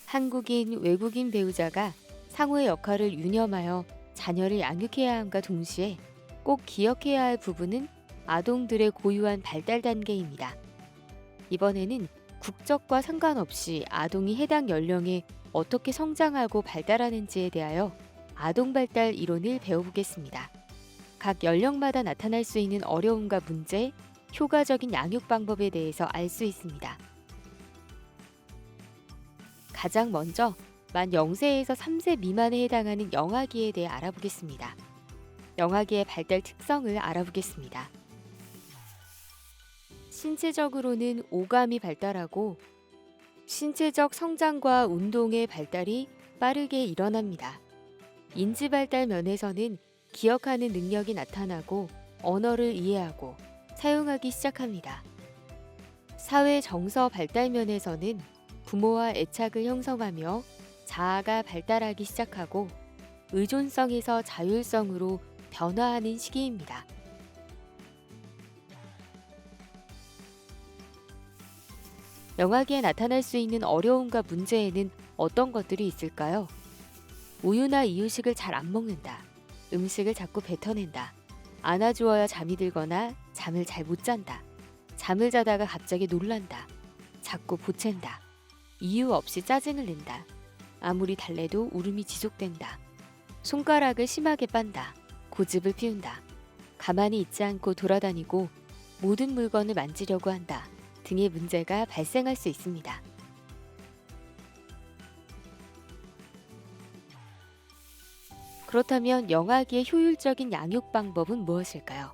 한국인, 외국인 배우자가 상호의 역할을 유념하여 자녀를 양육해야 함과 동시에 꼭 기억해야 할 부분은 아동들의 고유한 발달 단계입니다. 이번에는 국적과 상관없이 아동이 해당 연령에 어떻게 성장하고 발달하는지에 대하여 아동 발달 이론을 배워보겠습니다. 각 연령마다 나타날 수 있는 어려움과 문제, 효과적인 양육 방법에 대해서 알 수 있습니다. 가장 먼저 만 0세에서 3세 미만에 해당하는 영아기에 대해 알아보겠습니다. 영아기의 발달 특성을 알아보겠습니다. 신체적으로는 오감이 발달하고 신체적 성장과 운동의 발달이 빠르게 일어납니다. 인지 발달 면에서는 기억하는 능력이 나타나고 언어를 이해하고 사용하기 시작합니다. 사회 정서 발달 면에서는 부모와 애착을 형성하며 자아가 발달하기 시작하고 의존성에서 자율성으로 변화하는 시기입니다. 영아기에 나타날 수 있는 어려움과 문제에는 어떤 것들이 있을까요? 우유나 이유식을 잘 안 먹는다. 음식을 자꾸 뱉어낸다. 안아주어야 잠이 들거나 잠을 잘 못 잔다. 잠을 자다가 갑자기 놀란다. 자꾸 보챈다. 이유 없이 짜증을 낸다. 아무리 달래도 울음이 지속된다. 손가락을 심하게 빤다. 고집을 피운다. 가만히 있지 않고 돌아다니고 모든 물건을 만지려고 한다. 등의 문제가 발생할 수 있습니다. 그렇다면 영아기의 효율적인 양육 방법은 무엇일까요?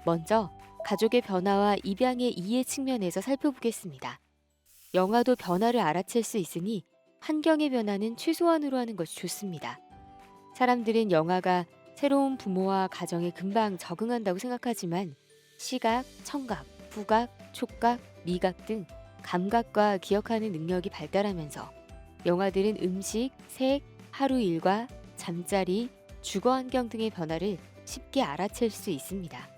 먼저 가족의 변화와 입양의 이해 측면에서 살펴보겠습니다. 영아도 변화를 알아챌 수 있으니 환경의 변화는 최소한으로 하는 것이 좋습니다. 사람들은 영아가 새로운 부모와 가정에 금방 적응한다고 생각하지만 시각, 청각, 후각, 촉각, 미각 등 감각과 기억하는 능력이 발달하면서 영아들은 음식, 색, 하루 일과, 잠자리, 주거 환경 등의 변화를 쉽게 알아챌 수 있습니다.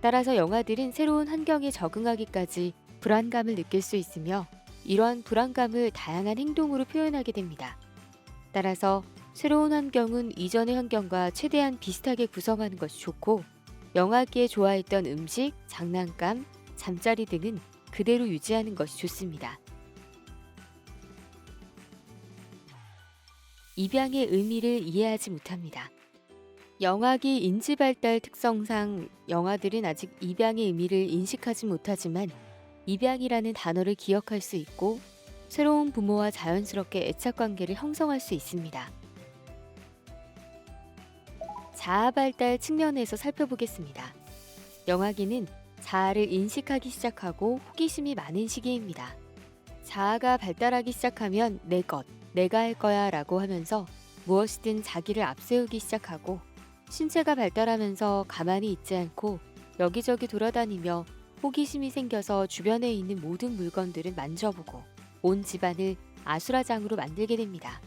따라서 영아들은 새로운 환경에 적응하기까지 불안감을 느낄 수 있으며 이러한 불안감을 다양한 행동으로 표현하게 됩니다. 따라서 새로운 환경은 이전의 환경과 최대한 비슷하게 구성하는 것이 좋고 영아기에 좋아했던 음식, 장난감, 잠자리 등은 그대로 유지하는 것이 좋습니다. 입양의 의미를 이해하지 못합니다. 영아기 인지발달 특성상 영아들은 아직 입양의 의미를 인식하지 못하지만 입양이라는 단어를 기억할 수 있고 새로운 부모와 자연스럽게 애착관계를 형성할 수 있습니다. 자아발달 측면에서 살펴보겠습니다. 영아기는 자아를 인식하기 시작하고 호기심이 많은 시기입니다. 자아가 발달하기 시작하면 내 것, 내가 할 거야 라고 하면서 무엇이든 자기를 앞세우기 시작하고 신체가 발달하면서 가만히 있지 않고 여기저기 돌아다니며 호기심이 생겨서 주변에 있는 모든 물건들을 만져보고 온 집안을 아수라장으로 만들게 됩니다.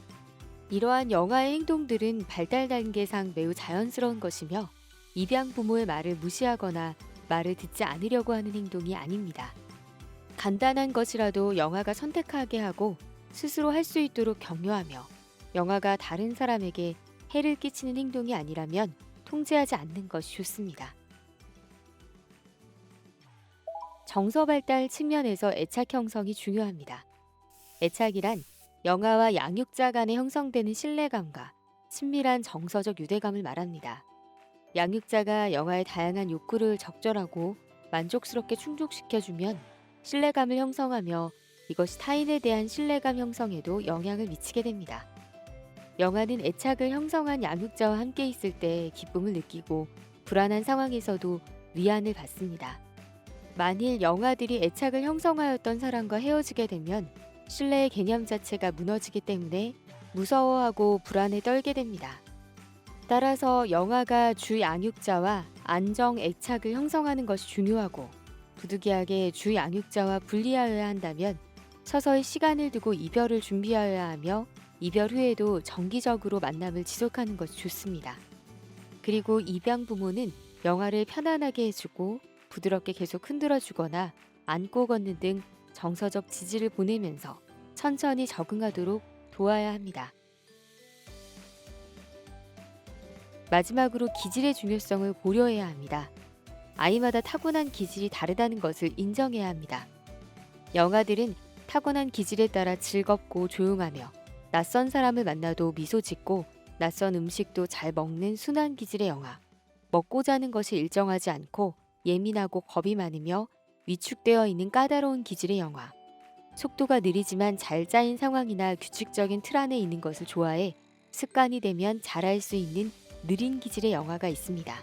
이러한 영아의 행동들은 발달 단계상 매우 자연스러운 것이며 입양 부모의 말을 무시하거나 말을 듣지 않으려고 하는 행동이 아닙니다. 간단한 것이라도 영아가 선택하게 하고 스스로 할 수 있도록 격려하며 영아가 다른 사람에게 해를 끼치는 행동이 아니라면 통제하지 않는 것이 좋습니다. 정서 발달 측면에서 애착 형성이 중요합니다. 애착이란 영아와 양육자 간에 형성되는 신뢰감과 친밀한 정서적 유대감을 말합니다. 양육자가 영아의 다양한 욕구를 적절하고 만족스럽게 충족시켜주면 신뢰감을 형성하며 이것이 타인에 대한 신뢰감 형성에도 영향을 미치게 됩니다. 영아는 애착을 형성한 양육자와 함께 있을 때 기쁨을 느끼고 불안한 상황에서도 위안을 받습니다. 만일 영아들이 애착을 형성하였던 사람과 헤어지게 되면 신뢰의 개념 자체가 무너지기 때문에 무서워하고 불안에 떨게 됩니다. 따라서 영아가 주 양육자와 안정 애착을 형성하는 것이 중요하고 부득이하게 주 양육자와 분리하여야 한다면 서서히 시간을 두고 이별을 준비하여야 하며 이별 후에도 정기적으로 만남을 지속하는 것이 좋습니다. 그리고 입양 부모는 영아를 편안하게 해주고 부드럽게 계속 흔들어주거나 안고 걷는 등 정서적 지지를 보내면서 천천히 적응하도록 도와야 합니다. 마지막으로 기질의 중요성을 고려해야 합니다. 아이마다 타고난 기질이 다르다는 것을 인정해야 합니다. 영아들은 타고난 기질에 따라 즐겁고 조용하며 낯선 사람을 만나도 미소 짓고 낯선 음식도 잘 먹는 순한 기질의 영아. 먹고 자는 것이 일정하지 않고 예민하고 겁이 많으며 위축되어 있는 까다로운 기질의 영아. 속도가 느리지만 잘 짜인 상황이나 규칙적인 틀 안에 있는 것을 좋아해 습관이 되면 잘할 수 있는 느린 기질의 영아가 있습니다.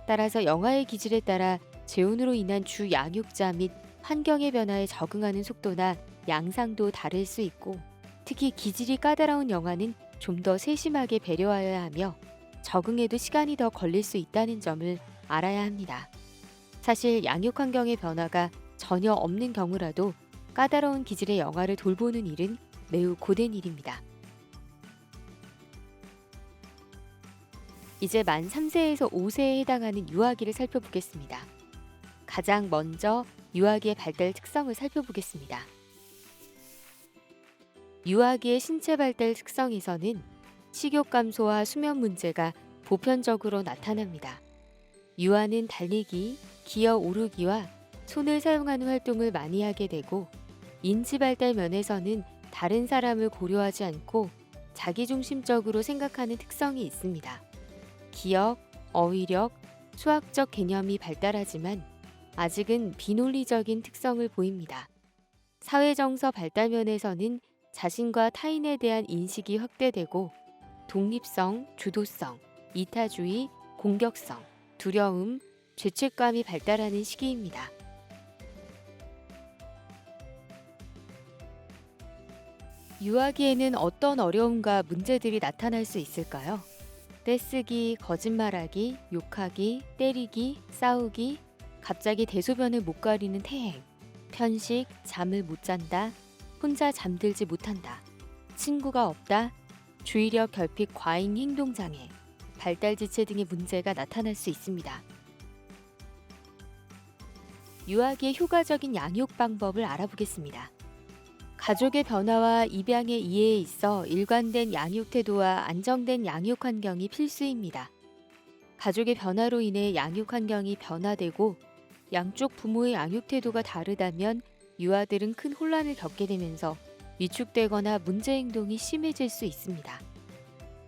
따라서 영아의 기질에 따라 재혼으로 인한 주 양육자 및 환경의 변화에 적응하는 속도나 양상도 다를 수 있고, 특히 기질이 까다로운 영아는 좀 더 세심하게 배려하여야 하며 적응에도 시간이 더 걸릴 수 있다는 점을 알아야 합니다. 사실 양육 환경의 변화가 전혀 없는 경우라도 까다로운 기질의 영아를 돌보는 일은 매우 고된 일입니다. 이제 만 3세에서 5세에 해당하는 유아기를 살펴보겠습니다. 가장 먼저 유아기의 발달 특성을 살펴보겠습니다. 유아기의 신체 발달 특성에서는 식욕 감소와 수면 문제가 보편적으로 나타납니다. 유아는 달리기, 기어 오르기와 손을 사용하는 활동을 많이 하게 되고, 인지 발달 면에서는 다른 사람을 고려하지 않고 자기중심적으로 생각하는 특성이 있습니다. 기억, 어휘력, 수학적 개념이 발달하지만 아직은 비논리적인 특성을 보입니다. 사회정서 발달 면에서는 자신과 타인에 대한 인식이 확대되고 독립성, 주도성, 이타주의, 공격성, 두려움, 죄책감이 발달하는 시기입니다. 유아기에는 어떤 어려움과 문제들이 나타날 수 있을까요? 떼쓰기, 거짓말하기, 욕하기, 때리기, 싸우기, 갑자기 대소변을 못 가리는 태행, 편식, 잠을 못 잔다, 혼자 잠들지 못한다, 친구가 없다, 주의력 결핍 과잉 행동장애, 발달지체 등의 문제가 나타날 수 있습니다. 유아기의 효과적인 양육 방법을 알아보겠습니다. 가족의 변화와 입양의 이해에 있어 일관된 양육 태도와 안정된 양육 환경이 필수입니다. 가족의 변화로 인해 양육 환경이 변화되고 양쪽 부모의 양육 태도가 다르다면 유아들은 큰 혼란을 겪게 되면서 위축되거나 문제 행동이 심해질 수 있습니다.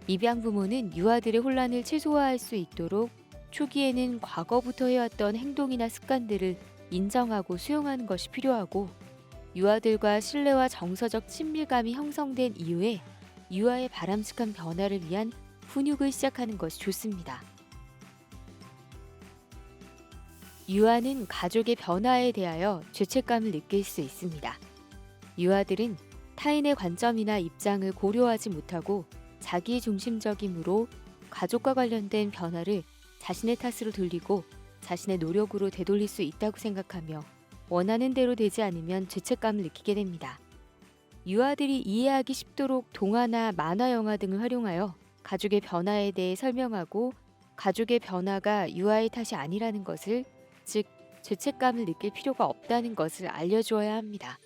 입양 부모는 유아들의 혼란을 최소화할 수 있도록 초기에는 과거부터 해왔던 행동이나 습관들을 인정하고 수용하는 것이 필요하고, 유아들과 신뢰와 정서적 친밀감이 형성된 이후에 유아의 바람직한 변화를 위한 훈육을 시작하는 것이 좋습니다. 유아는 가족의 변화에 대하여 죄책감을 느낄 수 있습니다. 유아들은 타인의 관점이나 입장을 고려하지 못하고 자기중심적이므로 가족과 관련된 변화를 자신의 탓으로 돌리고 자신의 노력으로 되돌릴 수 있다고 생각하며 원하는 대로 되지 않으면 죄책감을 느끼게 됩니다. 유아들이 이해하기 쉽도록 동화나 만화 영화 등을 활용하여 가족의 변화에 대해 설명하고, 가족의 변화가 유아의 탓이 아니라는 것을, 즉 죄책감을 느낄 필요가 없다는 것을 알려주어야 합니다.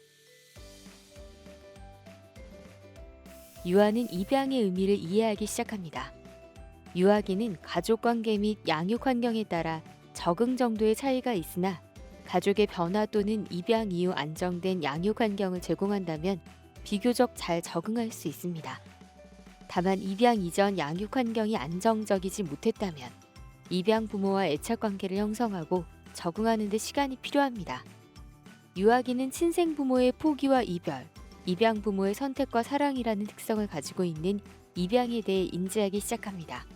유아는 입양의 의미를 이해하기 시작합니다. 유아기는 가족관계 및 양육 환경에 따라 적응 정도의 차이가 있으나 가족의 변화 또는 입양 이후 안정된 양육 환경을 제공한다면 비교적 잘 적응할 수 있습니다. 다만 입양 이전 양육 환경이 안정적이지 못했다면 입양 부모와 애착 관계를 형성하고 적응하는 데 시간이 필요합니다. 유아기는 친생 부모의 포기와 이별, 입양 부모의 선택과 사랑이라는 특성을 가지고 있는 입양에 대해 인지하기 시작합니다.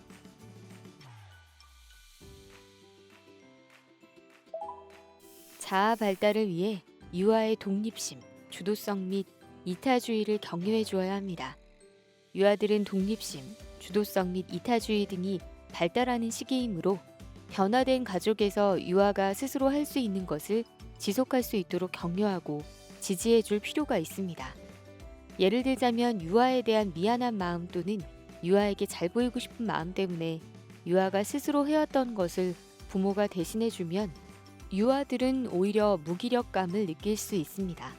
자아 발달을 위해 유아의 독립심, 주도성 및 이타주의를 격려해 주어야 합니다. 유아들은 독립심, 주도성 및 이타주의 등이 발달하는 시기이므로 변화된 가족에서 유아가 스스로 할 수 있는 것을 지속할 수 있도록 격려하고 지지해 줄 필요가 있습니다. 예를 들자면 유아에 대한 미안한 마음 또는 유아에게 잘 보이고 싶은 마음 때문에 유아가 스스로 해왔던 것을 부모가 대신해 주면 유아들은 오히려 무기력감을 느낄 수 있습니다.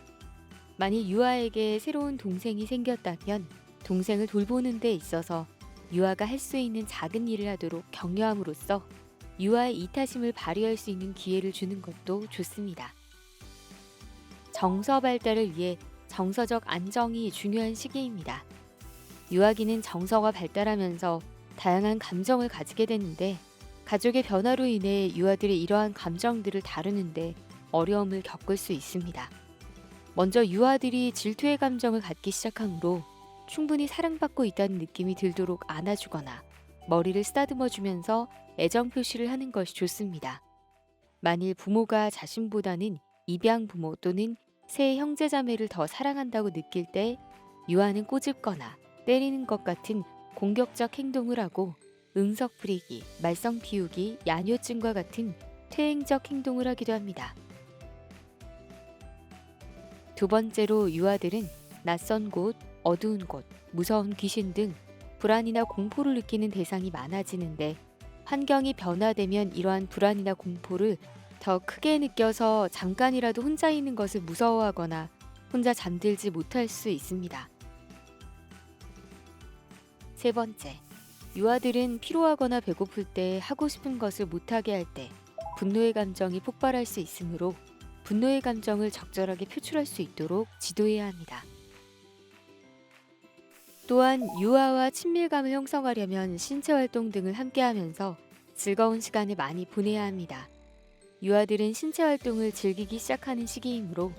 만일 유아에게 새로운 동생이 생겼다면 동생을 돌보는 데 있어서 유아가 할 수 있는 작은 일을 하도록 격려함으로써 유아의 이타심을 발휘할 수 있는 기회를 주는 것도 좋습니다. 정서 발달을 위해 정서적 안정이 중요한 시기입니다. 유아기는 정서가 발달하면서 다양한 감정을 가지게 되는데 가족의 변화로 인해 유아들이 이러한 감정들을 다루는데 어려움을 겪을 수 있습니다. 먼저 유아들이 질투의 감정을 갖기 시작하므로 충분히 사랑받고 있다는 느낌이 들도록 안아주거나 머리를 쓰다듬어 주면서 애정 표시를 하는 것이 좋습니다. 만일 부모가 자신보다는 입양 부모 또는 새 형제자매를 더 사랑한다고 느낄 때 유아는 꼬집거나 때리는 것 같은 공격적 행동을 하고 응석 부리기, 말썽 피우기, 야뇨증과 같은 퇴행적 행동을 하기도 합니다. 두 번째로 유아들은 낯선 곳, 어두운 곳, 무서운 귀신 등 불안이나 공포를 느끼는 대상이 많아지는데 환경이 변화되면 이러한 불안이나 공포를 더 크게 느껴서 잠깐이라도 혼자 있는 것을 무서워하거나 혼자 잠들지 못할 수 있습니다. 세 번째, 유아들은 피로하거나 배고플 때 하고 싶은 것을 못하게 할 때 분노의 감정이 폭발할 수 있으므로 분노의 감정을 적절하게 표출할 수 있도록 지도해야 합니다. 또한 유아와 친밀감을 형성하려면 신체 활동 등을 함께 하면서 즐거운 시간을 많이 보내야 합니다. 유아들은 신체 활동을 즐기기 시작하는 시기이므로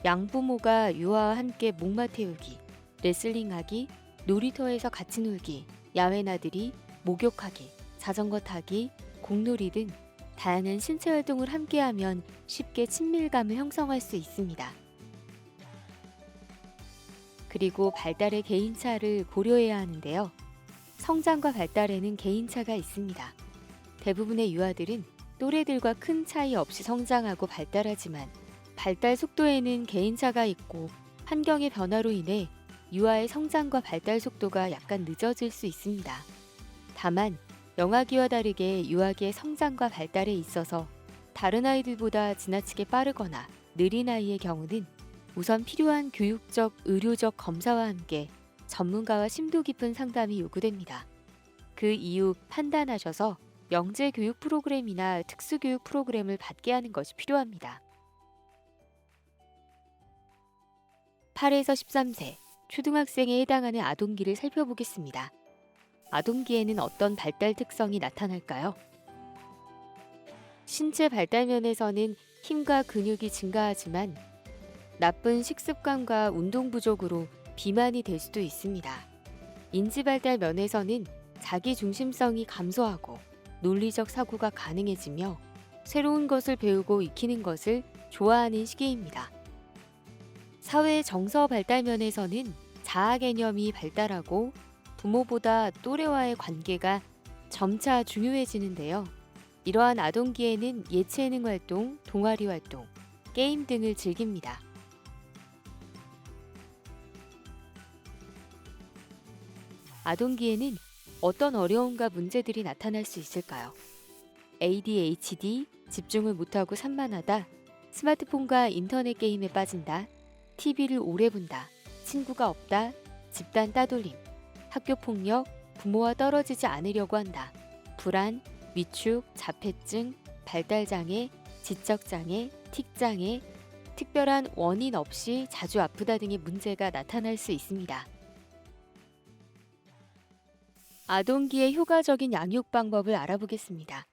양부모가 유아와 함께 목마 태우기, 레슬링하기, 놀이터에서 같이 놀기, 야외 나들이, 목욕하기, 자전거 타기, 공놀이 등 다양한 신체 활동을 함께하면 쉽게 친밀감을 형성할 수 있습니다. 그리고 발달의 개인차를 고려해야 하는데요. 성장과 발달에는 개인차가 있습니다. 대부분의 유아들은 또래들과 큰 차이 없이 성장하고 발달하지만 발달 속도에는 개인차가 있고 환경의 변화로 인해 유아의 성장과 발달 속도가 약간 늦어질 수 있습니다. 다만 영아기와 다르게 유아기의 성장과 발달에 있어서 다른 아이들보다 지나치게 빠르거나 느린 아이의 경우는 우선 필요한 교육적, 의료적 검사와 함께 전문가와 심도 깊은 상담이 요구됩니다. 그 이후 판단하셔서 영재 교육 프로그램이나 특수교육 프로그램을 받게 하는 것이 필요합니다. 8에서 13세 초등학생에 해당하는 아동기를 살펴보겠습니다. 아동기에는 어떤 발달 특성이 나타날까요? 신체 발달 면에서는 힘과 근육이 증가하지만 나쁜 식습관과 운동 부족으로 비만이 될 수도 있습니다. 인지 발달 면에서는 자기 중심성이 감소하고 논리적 사고가 가능해지며 새로운 것을 배우고 익히는 것을 좋아하는 시기입니다. 사회 정서 발달 면에서는 자아 개념이 발달하고 부모보다 또래와의 관계가 점차 중요해지는데요. 이러한 아동기에는 예체능 활동, 동아리 활동, 게임 등을 즐깁니다. 아동기에는 어떤 어려움과 문제들이 나타날 수 있을까요? ADHD, 집중을 못하고 산만하다, 스마트폰과 인터넷 게임에 빠진다, TV를 오래 본다, 친구가 없다, 집단 따돌림, 학교 폭력, 부모와 떨어지지 않으려고 한다, 불안, 위축, 자폐증, 발달장애, 지적장애, 틱장애, 특별한 원인 없이 자주 아프다 등의 문제가 나타날 수 있습니다. 아동기의 효과적인 양육 방법을 알아보겠습니다.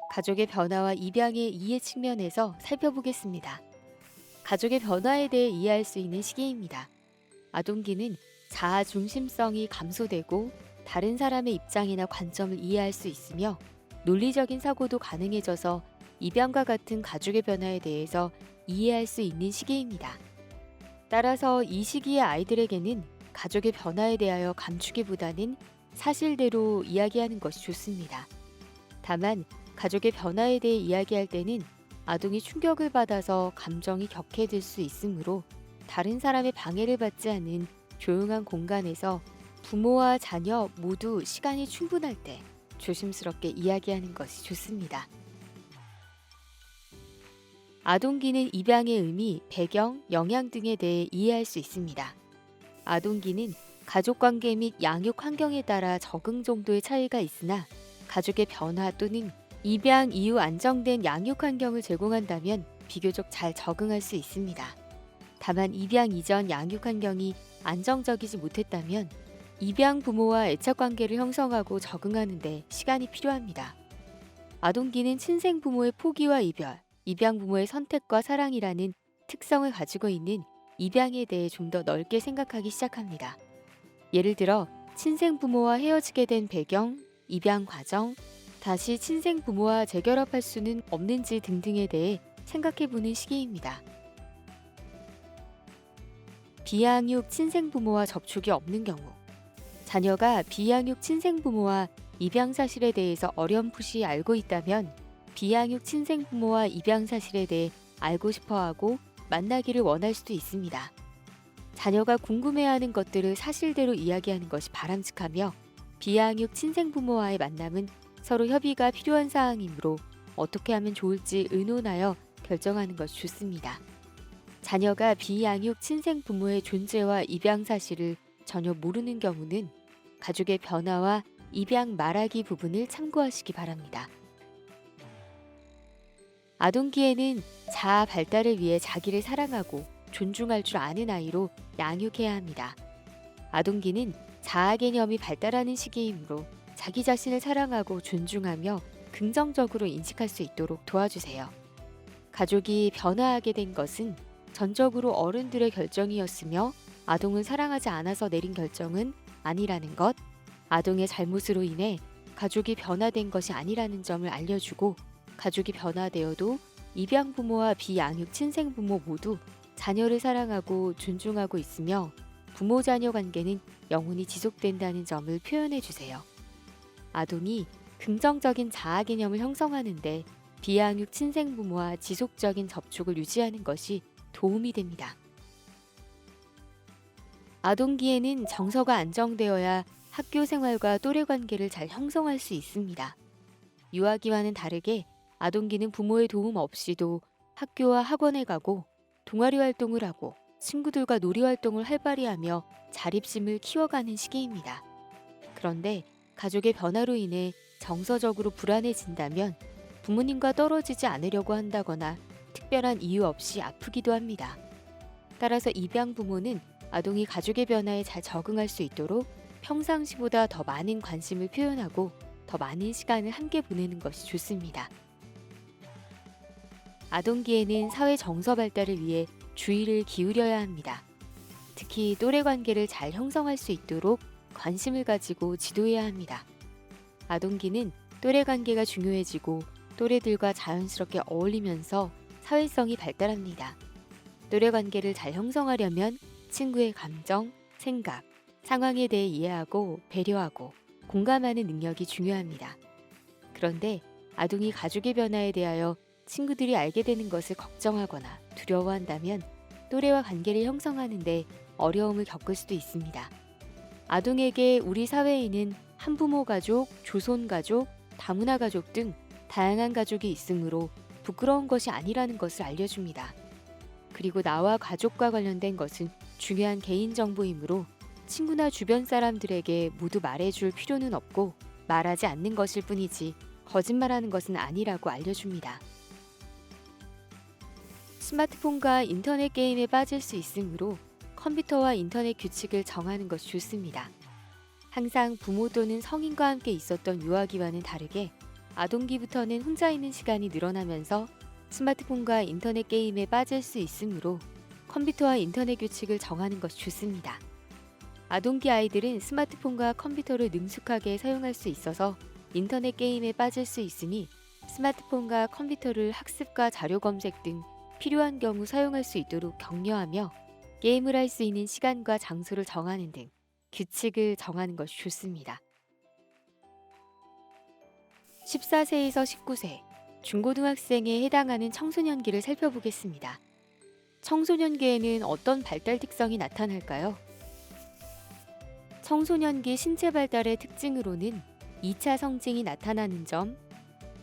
가족의 변화와 입양의 이해 측면에서 살펴보겠습니다. 가족의 변화에 대해 이해할 수 있는 시기입니다. 아동기는 자아 중심성이 감소되고 다른 사람의 입장이나 관점을 이해할 수 있으며 논리적인 사고도 가능해져서 입양과 같은 가족의 변화에 대해서 이해할 수 있는 시기입니다. 따라서 이 시기의 아이들에게는 가족의 변화에 대하여 감추기보다는 사실대로 이야기하는 것이 좋습니다. 다만 가족의 변화에 대해 이야기할 때는 아동이 충격을 받아서 감정이 격해질 수 있으므로 다른 사람의 방해를 받지 않은 조용한 공간에서 부모와 자녀 모두 시간이 충분할 때 조심스럽게 이야기하는 것이 좋습니다. 아동기는 입양의 의미, 배경, 영향 등에 대해 이해할 수 있습니다. 아동기는 가족관계 및 양육 환경에 따라 적응 정도의 차이가 있으나 가족의 변화 또는 입양 이후 안정된 양육 환경을 제공한다면 비교적 잘 적응할 수 있습니다. 다만 입양 이전 양육 환경이 안정적이지 못했다면 입양 부모와 애착 관계를 형성하고 적응하는 데 시간이 필요합니다. 아동기는 친생 부모의 포기와 이별, 입양 부모의 선택과 사랑이라는 특성을 가지고 있는 입양에 대해 좀 더 넓게 생각하기 시작합니다. 예를 들어 친생 부모와 헤어지게 된 배경, 입양 과정, 다시 친생 부모와 재결합할 수는 없는지 등등에 대해 생각해보는 시기입니다. 비양육 친생 부모와 접촉이 없는 경우, 자녀가 비양육 친생 부모와 입양 사실에 대해서 어렴풋이 알고 있다면 비양육 친생 부모와 입양 사실에 대해 알고 싶어하고 만나기를 원할 수도 있습니다. 자녀가 궁금해하는 것들을 사실대로 이야기하는 것이 바람직하며 비양육 친생 부모와의 만남은 서로 협의가 필요한 사항이므로 어떻게 하면 좋을지 의논하여 결정하는 것이 좋습니다. 자녀가 비양육 친생 부모의 존재와 입양 사실을 전혀 모르는 경우는 가족의 변화와 입양 말하기 부분을 참고하시기 바랍니다. 아동기에는 자아 발달을 위해 자기를 사랑하고 존중할 줄 아는 아이로 양육해야 합니다. 아동기는 자아 개념이 발달하는 시기이므로 자기 자신을 사랑하고 존중하며 긍정적으로 인식할 수 있도록 도와주세요. 가족이 변화하게 된 것은 전적으로 어른들의 결정이었으며 아동을 사랑하지 않아서 내린 결정은 아니라는 것, 아동의 잘못으로 인해 가족이 변화된 것이 아니라는 점을 알려주고 가족이 변화되어도 입양 부모와 비양육 친생 부모 모두 자녀를 사랑하고 존중하고 있으며 부모 자녀 관계는 영원히 지속된다는 점을 표현해 주세요. 아동이 긍정적인 자아 개념을 형성하는데 비양육 친생 부모와 지속적인 접촉을 유지하는 것이 도움이 됩니다. 아동기에는 정서가 안정되어야 학교 생활과 또래 관계를 잘 형성할 수 있습니다. 유아기와는 다르게 아동기는 부모의 도움 없이도 학교와 학원에 가고 동아리 활동을 하고 친구들과 놀이 활동을 활발히 하며 자립심을 키워가는 시기입니다. 그런데 가족의 변화로 인해 정서적으로 불안해진다면 부모님과 떨어지지 않으려고 한다거나 특별한 이유 없이 아프기도 합니다. 따라서 입양 부모는 아동이 가족의 변화에 잘 적응할 수 있도록 평상시보다 더 많은 관심을 표현하고 더 많은 시간을 함께 보내는 것이 좋습니다. 아동기에는 사회 정서 발달을 위해 주의를 기울여야 합니다. 특히 또래 관계를 잘 형성할 수 있도록 관심을 가지고 지도해야 합니다. 아동기는 또래 관계가 중요해지고 또래들과 자연스럽게 어울리면서 사회성이 발달합니다. 또래 관계를 잘 형성하려면 친구의 감정, 생각, 상황에 대해 이해하고 배려하고 공감하는 능력이 중요합니다. 그런데 아동이 가족의 변화에 대하여 친구들이 알게 되는 것을 걱정하거나 두려워한다면 또래와 관계를 형성하는데 어려움을 겪을 수도 있습니다. 아동에게 우리 사회에는 한부모 가족, 조손 가족, 다문화 가족 등 다양한 가족이 있으므로 부끄러운 것이 아니라는 것을 알려줍니다. 그리고 나와 가족과 관련된 것은 중요한 개인정보이므로 친구나 주변 사람들에게 모두 말해줄 필요는 없고 말하지 않는 것일 뿐이지 거짓말하는 것은 아니라고 알려줍니다. 스마트폰과 인터넷 게임에 빠질 수 있으므로 컴퓨터와 인터넷 규칙을 정하는 것이 좋습니다. 항상 부모 또는 성인과 함께 있었던 유아기와는 다르게 아동기부터는 혼자 있는 시간이 늘어나면서 스마트폰과 인터넷 게임에 빠질 수 있으므로 컴퓨터와 인터넷 규칙을 정하는 것이 좋습니다. 아동기 아이들은 스마트폰과 컴퓨터를 능숙하게 사용할 수 있어서 인터넷 게임에 빠질 수 있으니 스마트폰과 컴퓨터를 학습과 자료 검색 등 필요한 경우 사용할 수 있도록 격려하며 게임을 할 수 있는 시간과 장소를 정하는 등 규칙을 정하는 것이 좋습니다. 14세에서 19세, 중고등학생에 해당하는 청소년기를 살펴보겠습니다. 청소년기에는 어떤 발달 특성이 나타날까요? 청소년기 신체 발달의 특징으로는 2차 성징이 나타나는 점,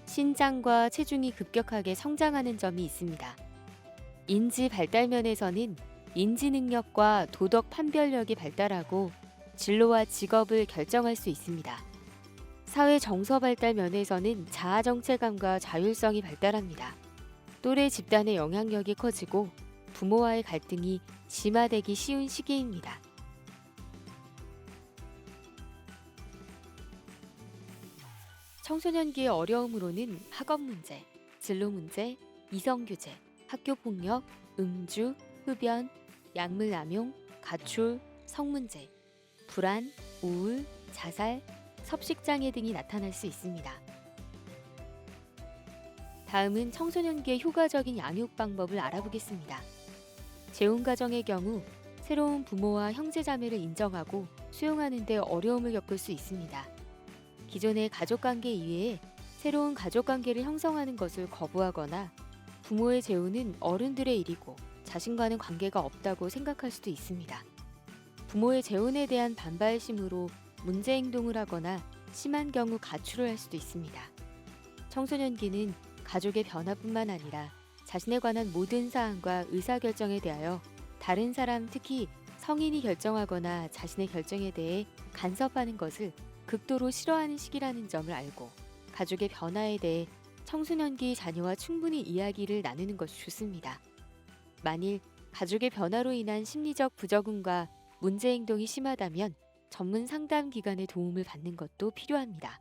신장과 체중이 급격하게 성장하는 점이 있습니다. 인지 발달 면에서는 인지 능력과 도덕 판별력이 발달하고 진로와 직업을 결정할 수 있습니다. 사회 정서 발달 면에서는 자아 정체감과 자율성이 발달합니다. 또래 집단의 영향력이 커지고 부모와의 갈등이 심화되기 쉬운 시기입니다. 청소년기의 어려움으로는 학업 문제, 진로 문제, 이성 규제, 학교 폭력, 음주, 흡연, 약물 남용, 가출, 성문제, 불안, 우울, 자살, 섭식장애 등이 나타날 수 있습니다. 다음은 청소년기의 효과적인 양육 방법을 알아보겠습니다. 재혼 가정의 경우 새로운 부모와 형제자매를 인정하고 수용하는 데 어려움을 겪을 수 있습니다. 기존의 가족관계 이외에 새로운 가족관계를 형성하는 것을 거부하거나 부모의 재혼은 어른들의 일이고 자신과는 관계가 없다고 생각할 수도 있습니다. 부모의 재혼에 대한 반발심으로 문제 행동을 하거나 심한 경우 가출을 할 수도 있습니다. 청소년기는 가족의 변화뿐만 아니라 자신에 관한 모든 사항과 의사결정에 대하여 다른 사람, 특히 성인이 결정하거나 자신의 결정에 대해 간섭하는 것을 극도로 싫어하는 시기라는 점을 알고 가족의 변화에 대해 청소년기 자녀와 충분히 이야기를 나누는 것이 좋습니다. 만일 가족의 변화로 인한 심리적 부적응과 문제 행동이 심하다면 전문 상담 기관의 도움을 받는 것도 필요합니다.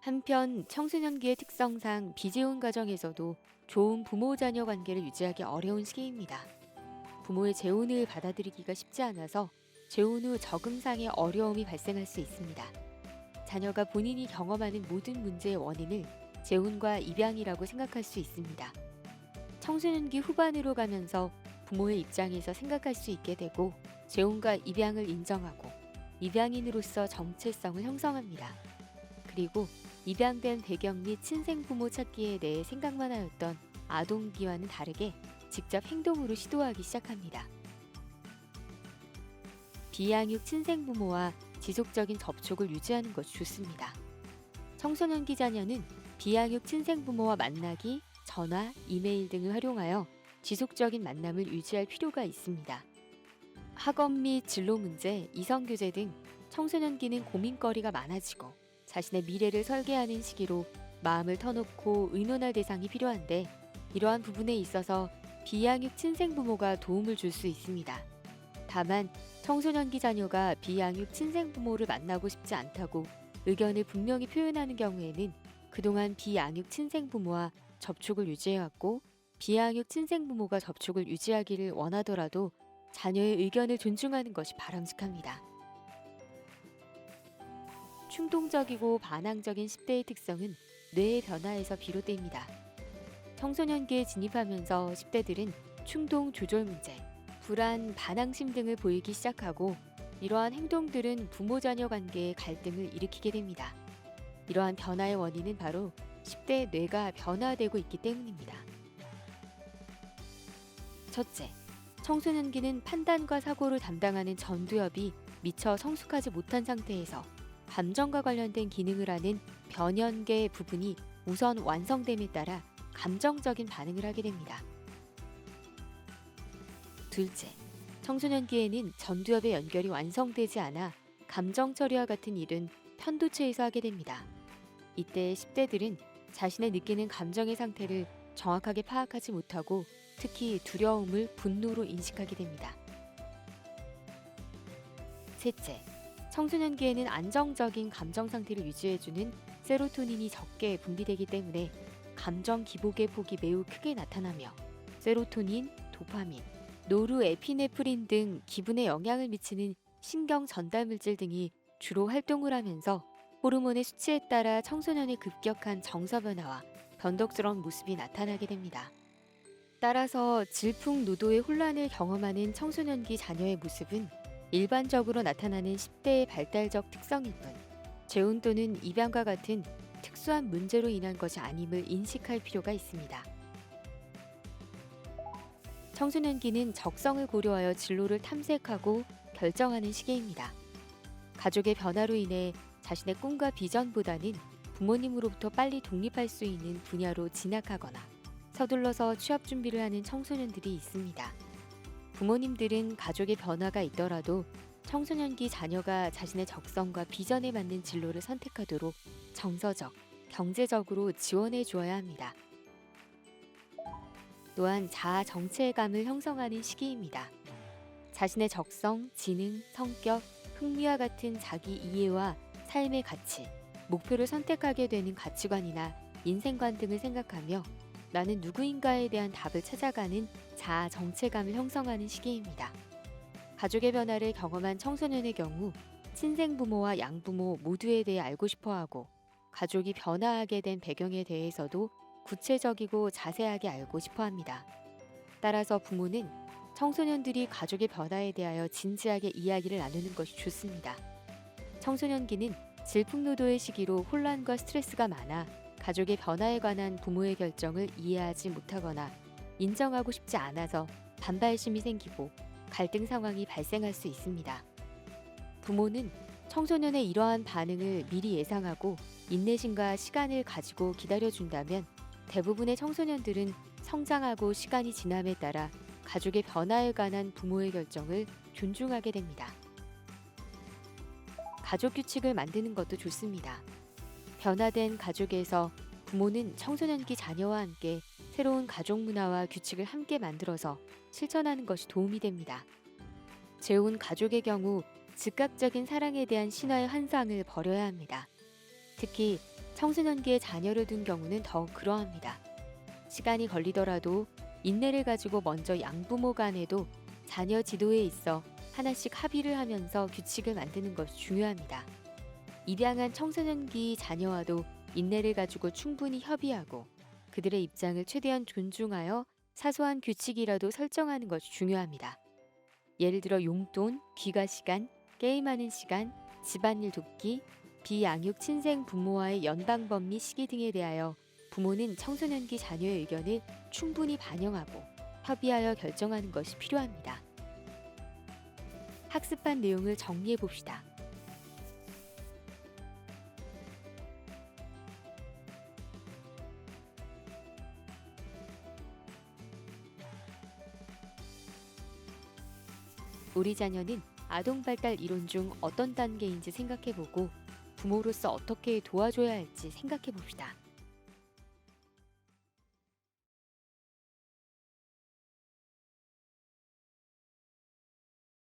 한편 청소년기의 특성상 비재혼 가정에서도 좋은 부모-자녀 관계를 유지하기 어려운 시기입니다. 부모의 재혼을 받아들이기가 쉽지 않아서 재혼 후 적응상의 어려움이 발생할 수 있습니다. 자녀가 본인이 경험하는 모든 문제의 원인을 재혼과 입양이라고 생각할 수 있습니다. 청소년기 후반으로 가면서 부모의 입장에서 생각할 수 있게 되고 재혼과 입양을 인정하고 입양인으로서 정체성을 형성합니다. 그리고 입양된 배경 및 친생 부모 찾기에 대해 생각만 하였던 아동기와는 다르게 직접 행동으로 시도하기 시작합니다. 비양육 친생 부모와 지속적인 접촉을 유지하는 것이 좋습니다. 청소년기 자녀는 비양육 친생 부모와 만나기, 전화, 이메일 등을 활용하여 지속적인 만남을 유지할 필요가 있습니다. 학업 및 진로 문제, 이성 교제 등 청소년기는 고민거리가 많아지고 자신의 미래를 설계하는 시기로 마음을 터놓고 의논할 대상이 필요한데 이러한 부분에 있어서 비양육 친생 부모가 도움을 줄 수 있습니다. 다만 청소년기 자녀가 비양육 친생 부모를 만나고 싶지 않다고 의견을 분명히 표현하는 경우에는 그동안 비양육 친생 부모와 접촉을 유지해왔고 비양육 친생 부모가 접촉을 유지하기를 원하더라도 자녀의 의견을 존중하는 것이 바람직합니다. 충동적이고 반항적인 10대의 특성은 뇌의 변화에서 비롯됩니다. 청소년기에 진입하면서 10대들은 충동 조절 문제, 불안, 반항심 등을 보이기 시작하고 이러한 행동들은 부모-자녀 관계의 갈등을 일으키게 됩니다. 이러한 변화의 원인은 바로 10대 뇌가 변화되고 있기 때문입니다. 첫째, 청소년기는 판단과 사고를 담당하는 전두엽이 미처 성숙하지 못한 상태에서 감정과 관련된 기능을 하는 변연계 부분이 우선 완성됨에 따라 감정적인 반응을 하게 됩니다. 둘째, 청소년기에는 전두엽의 연결이 완성되지 않아 감정 처리와 같은 일은 편도체에서 하게 됩니다. 이때 10대들은 자신의 느끼는 감정의 상태를 정확하게 파악하지 못하고 특히 두려움을 분노로 인식하게 됩니다. 셋째, 청소년기에는 안정적인 감정 상태를 유지해주는 세로토닌이 적게 분비되기 때문에 감정 기복의 폭이 매우 크게 나타나며 세로토닌, 도파민, 노르에피네프린 등 기분에 영향을 미치는 신경 전달 물질 등이 주로 활동을 하면서 호르몬의 수치에 따라 청소년의 급격한 정서 변화와 변덕스러운 모습이 나타나게 됩니다. 따라서 질풍노도의 혼란을 경험하는 청소년기 자녀의 모습은 일반적으로 나타나는 10대의 발달적 특성일 뿐 재혼 또는 입양과 같은 특수한 문제로 인한 것이 아님을 인식할 필요가 있습니다. 청소년기는 적성을 고려하여 진로를 탐색하고 결정하는 시기입니다. 가족의 변화로 인해 자신의 꿈과 비전보다는 부모님으로부터 빨리 독립할 수 있는 분야로 진학하거나 서둘러서 취업 준비를 하는 청소년들이 있습니다. 부모님들은 가족의 변화가 있더라도 청소년기 자녀가 자신의 적성과 비전에 맞는 진로를 선택하도록 정서적, 경제적으로 지원해 주어야 합니다. 또한 자아 정체감을 형성하는 시기입니다. 자신의 적성, 지능, 성격, 흥미와 같은 자기 이해와 삶의 가치, 목표를 선택하게 되는 가치관이나 인생관 등을 생각하며 나는 누구인가에 대한 답을 찾아가는 자아 정체감을 형성하는 시기입니다. 가족의 변화를 경험한 청소년의 경우 친생 부모와 양부모 모두에 대해 알고 싶어하고 가족이 변화하게 된 배경에 대해서도 구체적이고 자세하게 알고 싶어합니다. 따라서 부모는 청소년들이 가족의 변화에 대하여 진지하게 이야기를 나누는 것이 좋습니다. 청소년기는 질풍노도의 시기로 혼란과 스트레스가 많아 가족의 변화에 관한 부모의 결정을 이해하지 못하거나 인정하고 싶지 않아서 반발심이 생기고 갈등 상황이 발생할 수 있습니다. 부모는 청소년의 이러한 반응을 미리 예상하고 인내심과 시간을 가지고 기다려준다면 대부분의 청소년들은 성장하고 시간이 지남에 따라 가족의 변화에 관한 부모의 결정을 존중하게 됩니다. 가족 규칙을 만드는 것도 좋습니다. 변화된 가족에서 부모는 청소년기 자녀와 함께 새로운 가족 문화와 규칙을 함께 만들어서 실천하는 것이 도움이 됩니다. 재혼 가족의 경우 즉각적인 사랑에 대한 신화의 환상을 버려야 합니다. 특히 청소년기에 자녀를 둔 경우는 더욱 그러합니다. 시간이 걸리더라도 인내를 가지고 먼저 양부모 간에도 자녀 지도에 있어 하나씩 합의를 하면서 규칙을 만드는 것이 중요합니다. 입양한 청소년기 자녀와도 인내를 가지고 충분히 협의하고 그들의 입장을 최대한 존중하여 사소한 규칙이라도 설정하는 것이 중요합니다. 예를 들어 용돈, 귀가 시간, 게임하는 시간, 집안일 돕기, 비양육 친생 부모와의 연방법 및 시기 등에 대하여 부모는 청소년기 자녀의 의견을 충분히 반영하고 협의하여 결정하는 것이 필요합니다. 학습한 내용을 정리해 봅시다. 우리 자녀는 아동 발달 이론 중 어떤 단계인지 생각해 보고 부모로서 어떻게 도와줘야 할지 생각해 봅시다.